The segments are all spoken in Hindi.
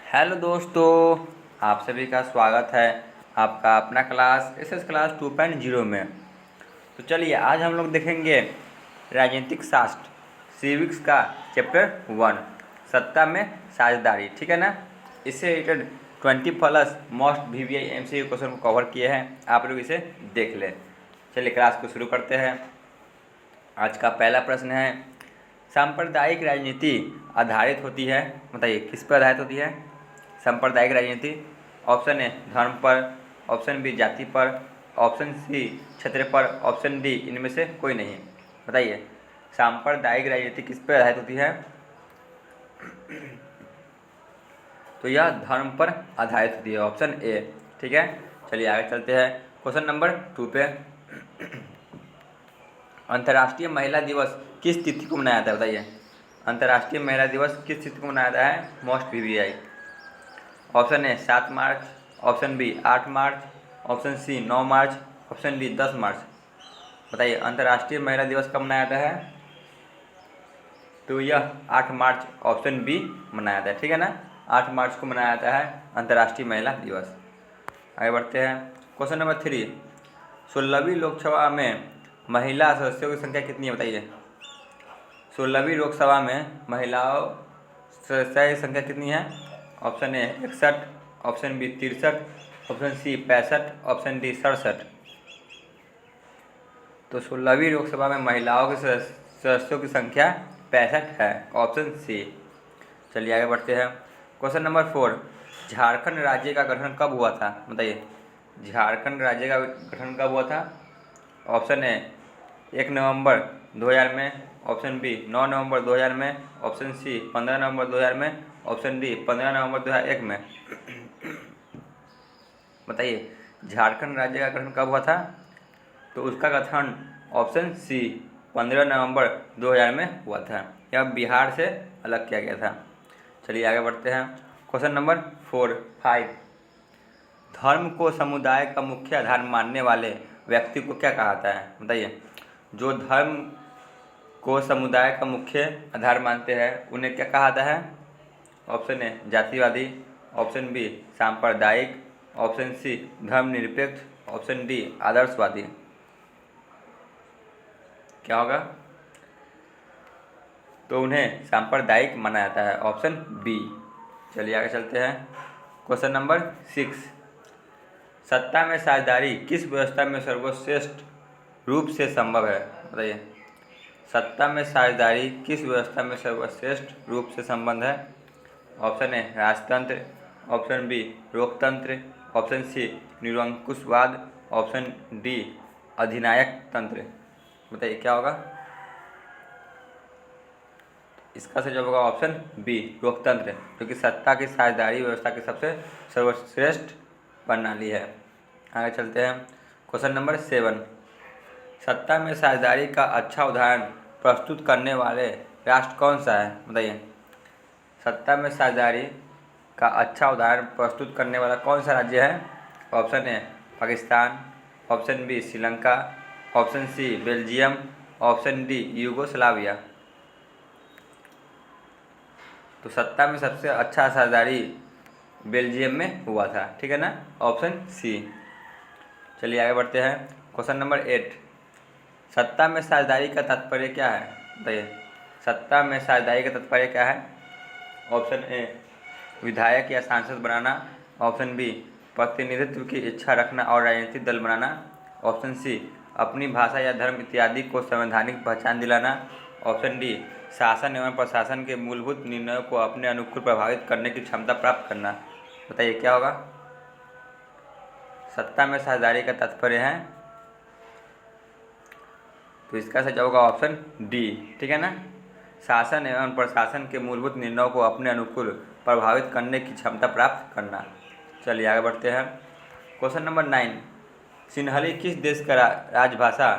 हेलो दोस्तों, आप सभी का स्वागत है आपका अपना क्लास एसएस क्लास 2.0 में। तो चलिए आज हम लोग देखेंगे राजनीतिक शास्त्र सिविक्स का चैप्टर 1 सत्ता में साझेदारी। ठीक है ना। इससे related 20+ most VVI MCQ question को कवर किए हैं, आप लोग इसे देख लें। चलिए क्लास को शुरू करते हैं। आज का पहला प्रश्न है, सांप्रदायिक राजनीति आधारित होती है, बताइए किस पर आधारित होती है सांप्रदायिक राजनीति। ऑप्शन ए धर्म पर, ऑप्शन बी जाति पर, ऑप्शन सी क्षेत्र पर, ऑप्शन डी इनमें से कोई नहीं। बताइए सांप्रदायिक राजनीति किस पर आधारित होती है। तो यह धर्म पर आधारित होती है, ऑप्शन ए। ठीक है, चलिए आगे चलते हैं क्वेश्चन नंबर 2 पे। अंतर्राष्ट्रीय महिला दिवस किस तिथि को मनाया जाता है, बताइए अंतर्राष्ट्रीय महिला दिवस किस तिथि को मनाया जाता है most VVI। Option A 7 March, option B 8 March, option C 9 March, option D 10 March. बताइए अंतर्राष्ट्रीय महिला दिवस कब मनाया जाता है। तो यह 8 मार्च, ऑप्शन बी मनाया जाता है। ठीक है ना, 8 मार्च को मनाया जाता है अंतर्राष्ट्रीय महिला दिवस। आगे बढ़ते हैं क्वेश्चन नंबर 3। 16वीं लोकसभा में महिला सदस्यों की संख्या कितनी है, बताइए 16वीं लोकसभा में महिलाओं सदस्यों की संख्या कितनी है। Option A 61, option B 63, option C 65, option D 67। तो 16वीं लोकसभा में महिलाओं के सदस्यों की संख्या 65 है, ऑप्शन सी। चलिए आगे बढ़ते हैं क्वेश्चन नंबर 4। झारखंड राज्य का गठन कब हुआ था, बताइए झारखंड राज्य का गठन कब हुआ था। ऑप्शन ए 1 नवंबर 2000 में, ऑप्शन बी 9 नवंबर 2000 में, ऑप्शन सी 15 नवंबर 2000 में, ऑप्शन डी 15 नवंबर 2001 में। बताइए झारखंड राज्य का गठन कब हुआ था। तो उसका गठन ऑप्शन सी 15 नवंबर 2000 में हुआ था। यह बिहार से अलग किया गया था। चलिए आगे बढ़ते हैं क्वेश्चन नंबर 5। धर्म को समुदाय का मुख्य आधार मानने वाले व्यक्ति को क्या कहा जाता है, बताइए जो धर्म को समुदाय का मुख्य आधार मानते हैं उन्हें क्या कहा जाता है। ऑप्शन ए जातिवादी, ऑप्शन बी सांप्रदायिक, ऑप्शन सी धर्मनिरपेक्ष, ऑप्शन डी आदर्शवादी। क्या होगा। तो उन्हें सांप्रदायिक माना जाता है, ऑप्शन बी। चलिए आगे चलते हैं क्वेश्चन नंबर 6। सत्ता में साझेदारी किस व्यवस्था में सर्वश्रेष्ठ रूप से संभव है, बताइए सत्ता में साझेदारी किस व्यवस्था में सर्वश्रेष्ठ रूप से संबंध है। ऑप्शन ए राजतंत्र, ऑप्शन बी लोकतंत्र, ऑप्शन सी निरंकुशवाद, ऑप्शन डी अधिनायक तंत्र। बताइए क्या होगा। इसका सही जवाब होगा ऑप्शन बी लोकतंत्र, क्योंकि सत्ता की साझेदारी व्यवस्था की सबसे सर्वश्रेष्ठ प्रणाली है। आगे चलते हैं क्वेश्चन नंबर 7। सत्ता में साझेदारी का अच्छा उदाहरण प्रस्तुत करने वाले राष्ट्र कौन सा है, बताइए सत्ता में साझेदारी का अच्छा उदाहरण प्रस्तुत करने वाला कौन सा राज्य है। Option A Pakistan, option B Sri Lanka, option C Belgium, option D Yugoslavia. तो सत्ता में सबसे अच्छा साझेदारी बेल्जियम में हुआ था। ठीक है ना, ऑप्शन सी। चलिए आगे बढ़ते हैं क्वेश्चन नंबर 8। सत्ता में साझेदारी का तात्पर्य क्या है, बताइए सत्ता में साझेदारी का तात्पर्य क्या है। ऑप्शन ए विधायक या सांसद बनाना, ऑप्शन बी प्रतिनिधित्व की इच्छा रखना और राजनीतिक दल बनाना, ऑप्शन सी अपनी भाषा या धर्म इत्यादि को संवैधानिक पहचान दिलाना, ऑप्शन डी शासन एवं प्रशासन के मूलभूत निर्णयों को अपने अनुकूल प्रभावित करने की क्षमता प्राप्त करना। बताइए क्या होगा। सत्ता में साझेदारी का तात्पर्य है, तो इसका सही जवाब होगा ऑप्शन डी। ठीक है ना, शासन एवं प्रशासन के मूलभूत निर्णयों को अपने अनुकूल प्रभावित करने की क्षमता प्राप्त करना। चलिए आगे बढ़ते हैं क्वेश्चन नंबर 9। सिन्हली किस देश का राजभाषा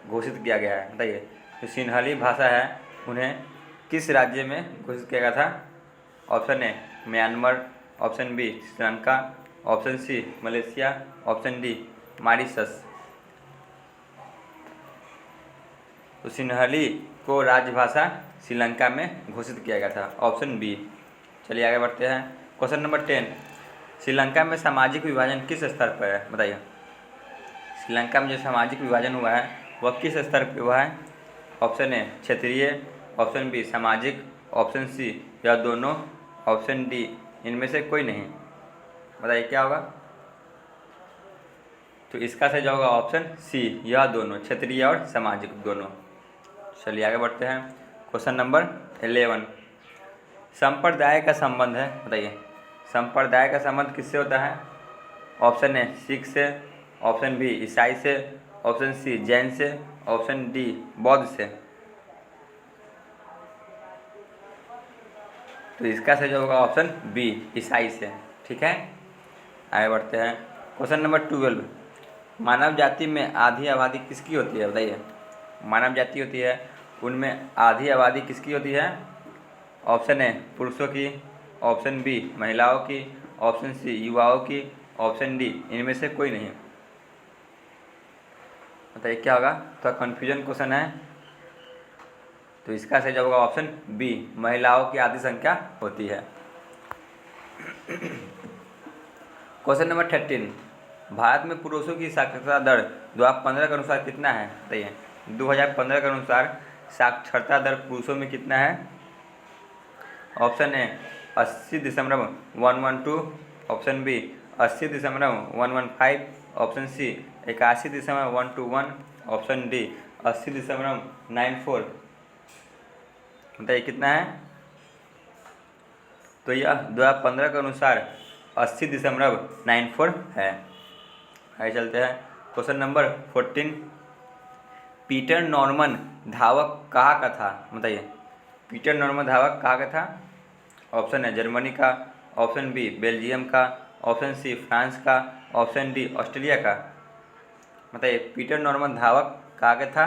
घोषित किया गया है, बताइए जो सिन्हली भाषा है उन्हें किस राज्य में घोषित किया गया था। Option A Myanmar, option B Sri Lanka, option C Malaysia, option D Mauritius. तो सिन्हली को राजभाषा श्रीलंका में घोषित किया गया था, ऑप्शन बी। चलिए आगे बढ़ते हैं क्वेश्चन नंबर 10, श्रीलंका में सामाजिक विभाजन किस स्तर पर है, बताइए। श्रीलंका में जो सामाजिक विभाजन हुआ है वह किस स्तर पर हुआ है? ऑप्शन ए क्षेत्रीय, ऑप्शन बी सामाजिक, ऑप्शन सी या दोनों, ऑप्शन डी इनमें से कोई नहीं। बताइए क्या होगा? तो इसका सही जवाब होगा ऑप्शन सी, यह दोनों, क्षेत्रीय और सामाजिक दोनों। चलिए आगे बढ़ते हैं। क्वेश्चन नंबर 11, संप्रदाय का संबंध है, बताइए। संप्रदाय का संबंध किससे होता है? ऑप्शन ए सिख से, ऑप्शन बी ईसाई से, ऑप्शन सी जैन से, ऑप्शन डी बौद्ध से। तो इसका सही जवाब होगा ऑप्शन बी, ईसाई से। ठीक है, आगे बढ़ते हैं। क्वेश्चन नंबर 12, मानव जाति में आधी आबादी किसकी होती है, बताइए। मानव जाति होती है, उनमें आधी आबादी किसकी होती है? ऑप्शन ए पुरुषों की, ऑप्शन बी महिलाओं की, ऑप्शन सी युवाओं की, ऑप्शन डी इनमें से कोई नहीं। बताइए क्या होगा? तो कन्फ्यूजन क्वेश्चन है, तो इसका सही जवाब होगा ऑप्शन बी, महिलाओं की आधी संख्या होती है। क्वेश्चन नंबर 13, भारत में पुरुषों की साक्षरता दर 2015 के अनुसार कितना है, बताइए। 2015 के अनुसार साक्षरता दर पुरुषों में कितना है? Option A 80.112, option B 80.115, option C 81.121, option D 80.94। बताइए कितना है? तो यह 2015 के अनुसार 80.94 है। आगे चलते हैं। क्वेश्चन नंबर 14, पीटर नॉर्मन धावक कहाँ का था, बताइए। पीटर नॉर्मन धावक कहाँ का था? ऑप्शन है जर्मनी का, ऑप्शन बी बेल्जियम का, ऑप्शन सी फ्रांस का, ऑप्शन डी ऑस्ट्रेलिया का। बताइए पीटर नॉर्मन धावक कहाँ का था?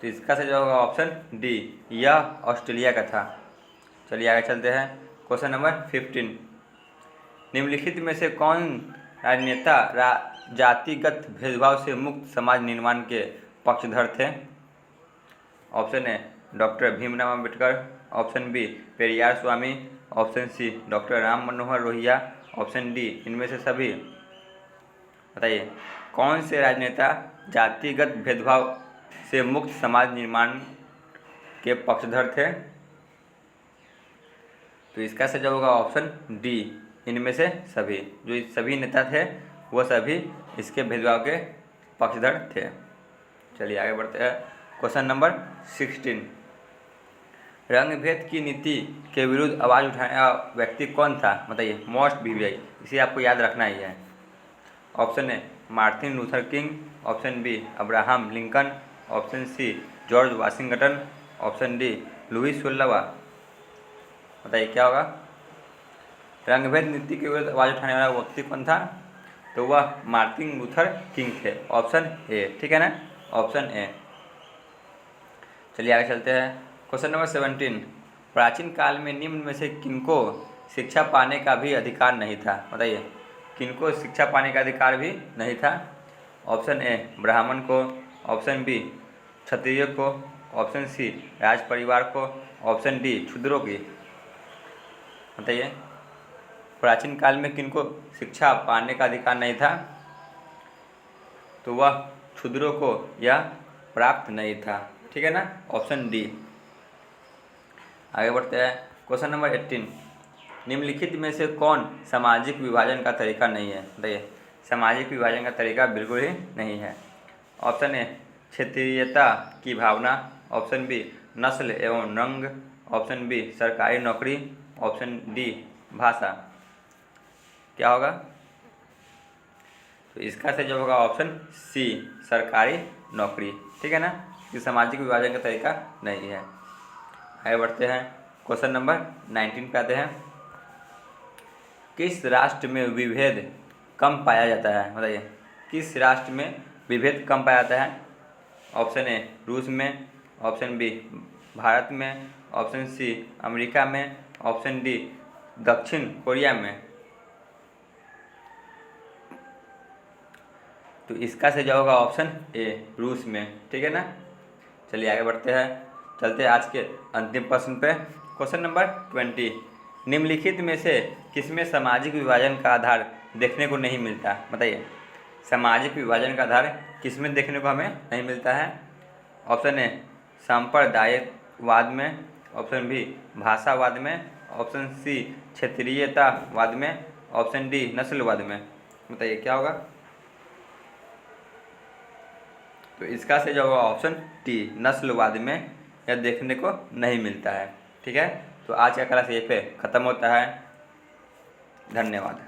तो इसका सही जवाब होगा ऑप्शन डी, यह ऑस्ट्रेलिया का था। चलिए आगे चलते हैं। क्वेश्चन नंबर 15, निम्नलिखित में से कौन राजनेता जातिगत भेदभाव से मुक्त समाज निर्माण के पक्षधर थे? Option A doctor Bhimrao Ambedkar, option B Periyar Swami, option C doctor Ram Manohar Lohia, option D इनमें से सभी। बताइए कौन से राजनेता जातिगत भेदभाव से मुक्त समाज निर्माण के पक्षधर थे? तो इसका सही जवाब होगा ऑप्शन डी, इनमें से सभी। जो सभी नेता थे वो सभी इसके भेदभाव के पक्षधर थे। चलिए आगे बढ़ते हैं। क्वेश्चन नंबर 16, रंग भेद की नीति के विरुद्ध आवाज़ उठाया व्यक्ति कौन था? बताइए। मोस्ट वीवीआई, इसे आपको याद रखना ही है। Option A Martin Luther King, option B Abraham Lincoln, option C George Washington, option D Louis सोल्लावा। बताइए क्या होगा? रंगभेद नीति के विरुद्ध आवाज़ उठाने वाला व्यक्ति कौन था? तो वह मार्टिन लूथर किंग थे। ऑप्शन ए, ठीक है ना, ऑप्शन ए। चलिए आगे चलते हैं। क्वेश्चन नंबर 17, प्राचीन काल में निम्न में से किनको शिक्षा पाने का भी अधिकार नहीं था? बताइए किनको शिक्षा पाने का अधिकार भी नहीं था? ऑप्शन ए ब्राह्मण को, ऑप्शन बी क्षत्रिय को, ऑप्शन सी राज परिवार को, ऑप्शन डी क्षुद्रों की। बताइए प्राचीन काल में किनको शिक्षा पाने का अधिकार नहीं था? तो वह क्षुद्रों को यह प्राप्त नहीं था। ठीक है ना, ऑप्शन डी। आगे बढ़ते हैं। क्वेश्चन नंबर 18, निम्नलिखित में से कौन सामाजिक विभाजन का तरीका नहीं है? बताइए सामाजिक विभाजन का तरीका बिल्कुल ही नहीं है। ऑप्शन ए क्षेत्रीयता की भावना, ऑप्शन बी नस्ल एवं रंग, ऑप्शन बी सरकारी नौकरी, ऑप्शन डी भाषा। क्या होगा? तो इसका सही जवाब होगा ऑप्शन सी सरकारी नौकरी। ठीक है ना, कि सामाजिक विभाजन का तरीका नहीं है। आगे बढ़ते हैं। क्वेश्चन नंबर 19 पे आते हैं। किस राष्ट्र में विभेद कम पाया जाता है? बताइए किस राष्ट्र में विभेद कम पाया जाता है? ऑप्शन ए रूस में, ऑप्शन बी भारत में, ऑप्शन सी अमेरिका में, ऑप्शन डी दक्षिण कोरिया में। तो इसका सही जवाब होगा ऑप्शन ए रूस में। ठीक है ना, चलिए आगे बढ़ते हैं। चलते हैं आज के अंतिम प्रश्न पे। क्वेश्चन नंबर 20, निम्नलिखित में से किसमें सामाजिक विभाजन का आधार देखने को नहीं मिलता? बताइए, सामाजिक विभाजन का आधार किसमें देखने को हमें नहीं मिलता है? ऑप्शन ए सांप्रदायिकवाद में, ऑप्शन बी भाषावाद में, ऑप्शन सी क्षेत्रीयतावाद में, ऑप्शन डी नस्लवाद में। बताइए क्या होगा? तो इसका से जो होगा ऑप्शन डी नस्लवाद में यह देखने को नहीं मिलता है। ठीक है, तो आज का क्लास यहीं पे ख़त्म होता है। धन्यवाद।